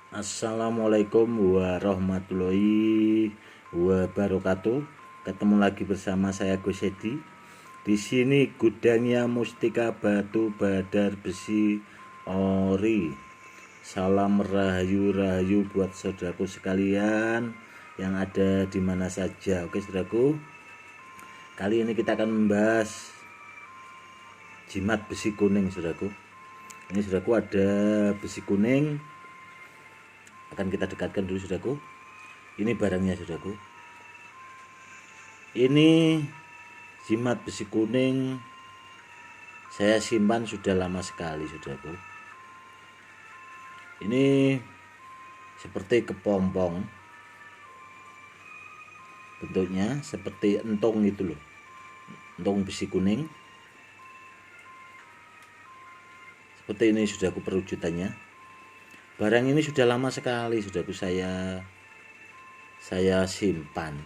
Assalamualaikum warahmatullahi wabarakatuh. Ketemu lagi bersama saya Gus Edi. Di sini gudangnya Mustika Batu Badar Besi Ori. Salam rahayu-rahayu buat saudaraku sekalian yang ada di mana saja. Oke saudaraku, kali ini kita akan membahas jimat besi kuning saudaraku. Ini saudaraku ada besi kuning, akan kita dekatkan dulu saudaraku. Ini barangnya saudaraku. Ini jimat besi kuning saya simpan sudah lama sekali saudaraku. Ini seperti kepompong, bentuknya seperti entong itu loh, entong besi kuning. Seperti ini saudaraku perwujudannya. Barang ini sudah lama sekali saudaraku saya simpan,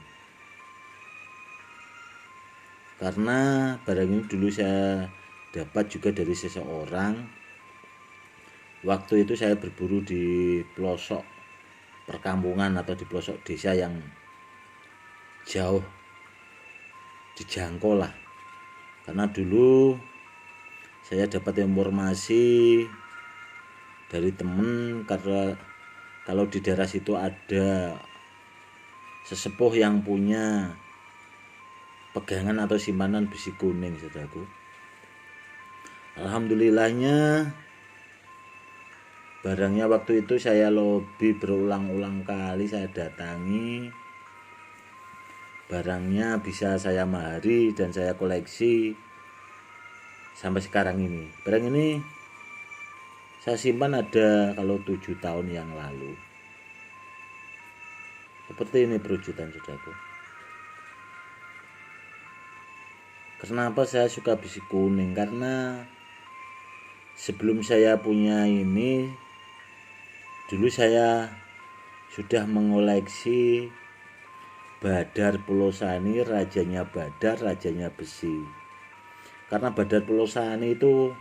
karena barang ini dulu saya dapat juga dari seseorang. Waktu itu saya berburu di pelosok perkampungan atau di pelosok desa yang jauh dijangkau lah, karena dulu saya dapat informasi dari temen karena kalau di daerah situ ada sesepuh yang punya pegangan atau simpanan besi kuning saudaraku. Alhamdulillahnya barangnya waktu itu saya lobby berulang-ulang kali, saya datangi. Barangnya bisa saya mahari dan saya koleksi sampai sekarang ini. Barang ini saya simpan ada kalau 7 tahun yang lalu. Seperti ini perwujudan saudaraku. Kenapa saya suka besi kuning? Karena sebelum saya punya ini, dulu saya sudah mengoleksi Badar Pulau Sani, rajanya Badar, rajanya besi. Karena Badar Pulau Sani itu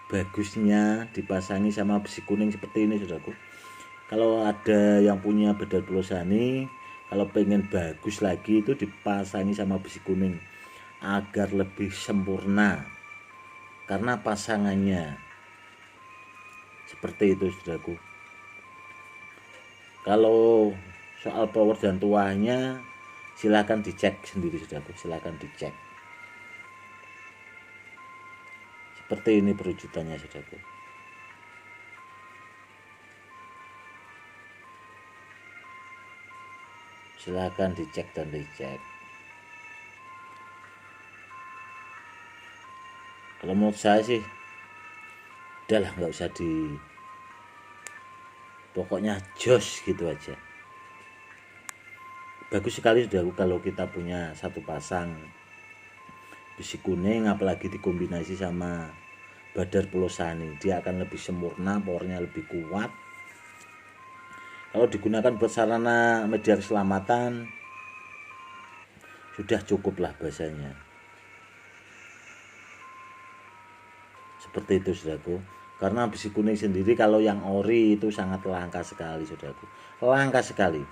bagusnya dipasangi sama besi kuning seperti ini saudaraku. Kalau ada yang punya Badar Pulau Sani, kalau pengen bagus lagi itu dipasangi sama besi kuning agar lebih sempurna, karena pasangannya seperti itu saudaraku. Kalau soal power dan tuahnya silahkan dicek sendiri saudaraku, silahkan dicek. Seperti ini perwujudannya saudaraku. Silahkan dicek dan dicek. Kalau menurut saya sih udahlah, nggak usah pokoknya jos gitu aja. Bagus sekali saudaraku kalau kita punya satu pasang besi kuning, apalagi dikombinasi sama Badar Pulau Sani, dia akan lebih sempurna, powernya lebih kuat. Kalau digunakan buat sarana media keselamatan sudah cukup lah bahasanya. Seperti itu saudaraku. Karena besi kuning sendiri kalau yang ori itu sangat langka sekali saudaraku, langka sekali,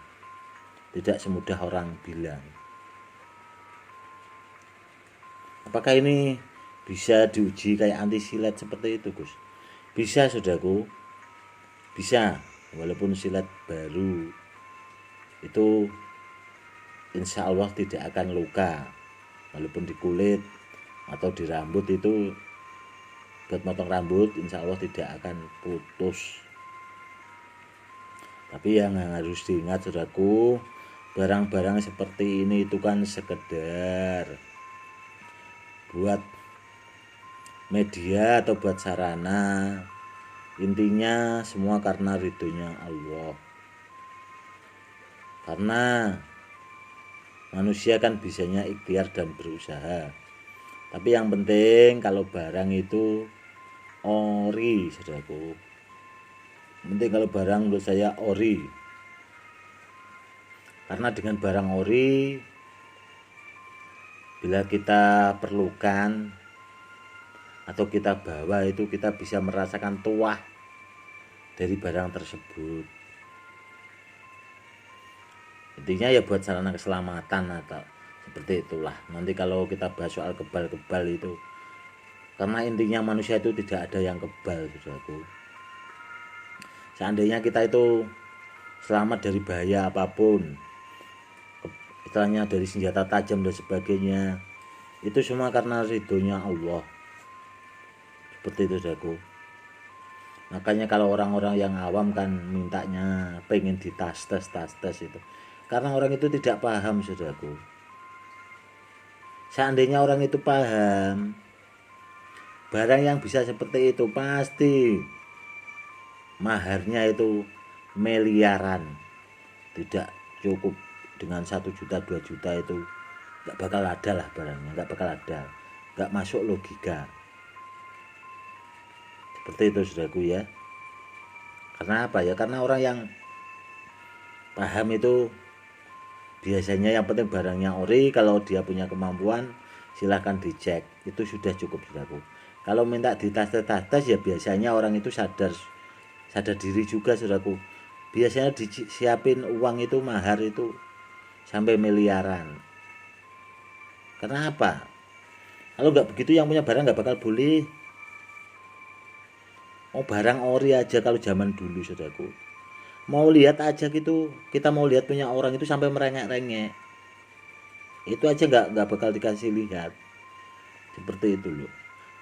tidak semudah orang bilang. Apakah ini bisa diuji kayak anti silet seperti itu Gus? Bisa saudaraku, bisa. Walaupun silet baru itu insya Allah tidak akan luka, walaupun di kulit atau di rambut itu buat motong rambut insya Allah tidak akan putus. Tapi yang harus diingat saudaraku, barang-barang seperti ini itu kan sekedar buat media atau buat sarana. Intinya semua karena ridhonya Allah. Karena manusia kan bisanya ikhtiar dan berusaha. Tapi yang penting kalau barang itu ori saudaraku. Penting kalau barang menurut saya ori. Karena dengan barang ori, bila kita perlukan atau kita bawa itu kita bisa merasakan tuah dari barang tersebut. Intinya ya buat sarana keselamatan atau seperti itulah. Nanti kalau kita bahas soal kebal-kebal itu, karena intinya manusia itu tidak ada yang kebal, saudaraku. Seandainya kita itu selamat dari bahaya apapun, istilahnya dari senjata tajam dan sebagainya, itu semua karena ridhonya Allah. Seperti itu, saudaraku. Makanya kalau orang-orang yang awam kan mintanya pengen ditas-tes itu, karena orang itu tidak paham, saudaraku. Seandainya orang itu paham, barang yang bisa seperti itu pasti maharnya itu miliaran, tidak cukup dengan 1 juta 2 juta itu nggak bakal ada lah barangnya, nggak bakal ada, nggak masuk logika. Seperti itu, saudaraku ya. Karena apa ya? Karena orang yang paham itu biasanya yang penting barangnya ori. Kalau dia punya kemampuan silahkan dicek, itu sudah cukup, saudaraku. Kalau minta ditas-tes ya biasanya orang itu sadar diri juga, saudaraku. Biasanya disiapin uang itu mahar itu sampai miliaran. Karena apa? Kalau nggak begitu yang punya barang nggak bakal boleh. Oh, barang ori aja kalau zaman dulu, saudaraku. Mau lihat aja gitu, kita mau lihat punya orang itu sampai merengek-rengek. Itu aja nggak bakal dikasih lihat. Seperti itu loh.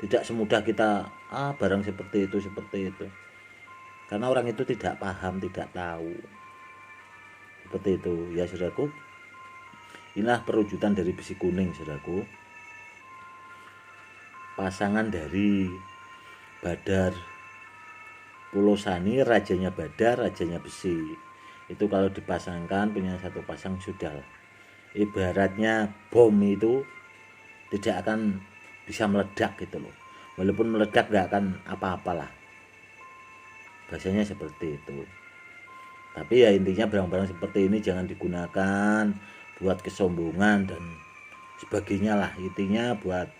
Tidak semudah kita barang seperti itu. Karena orang itu tidak paham, tidak tahu. Seperti itu ya, saudaraku. Inilah perwujudan dari besi kuning, saudaraku. Pasangan dari Badar Pulosani, rajanya Badar, rajanya besi. Itu kalau dipasangkan punya satu pasang sudah. Ibaratnya bom itu tidak akan bisa meledak gitu loh. Walaupun meledak gak akan apa-apalah. Bahasanya seperti itu. Tapi ya intinya barang-barang seperti ini jangan digunakan buat kesombongan dan sebagainya lah. Intinya buat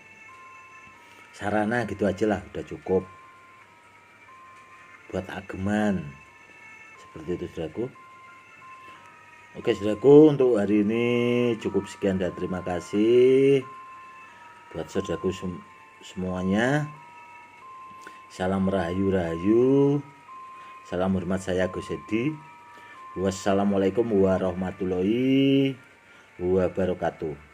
sarana gitu aja lah, udah cukup. Buat ageman. Seperti itu, saudaraku. Oke, saudaraku, untuk hari ini cukup sekian dan terima kasih buat saudaraku semuanya. Salam rahayu. Salam hormat, saya Gus Edi. Wassalamualaikum warahmatullahi wabarakatuh.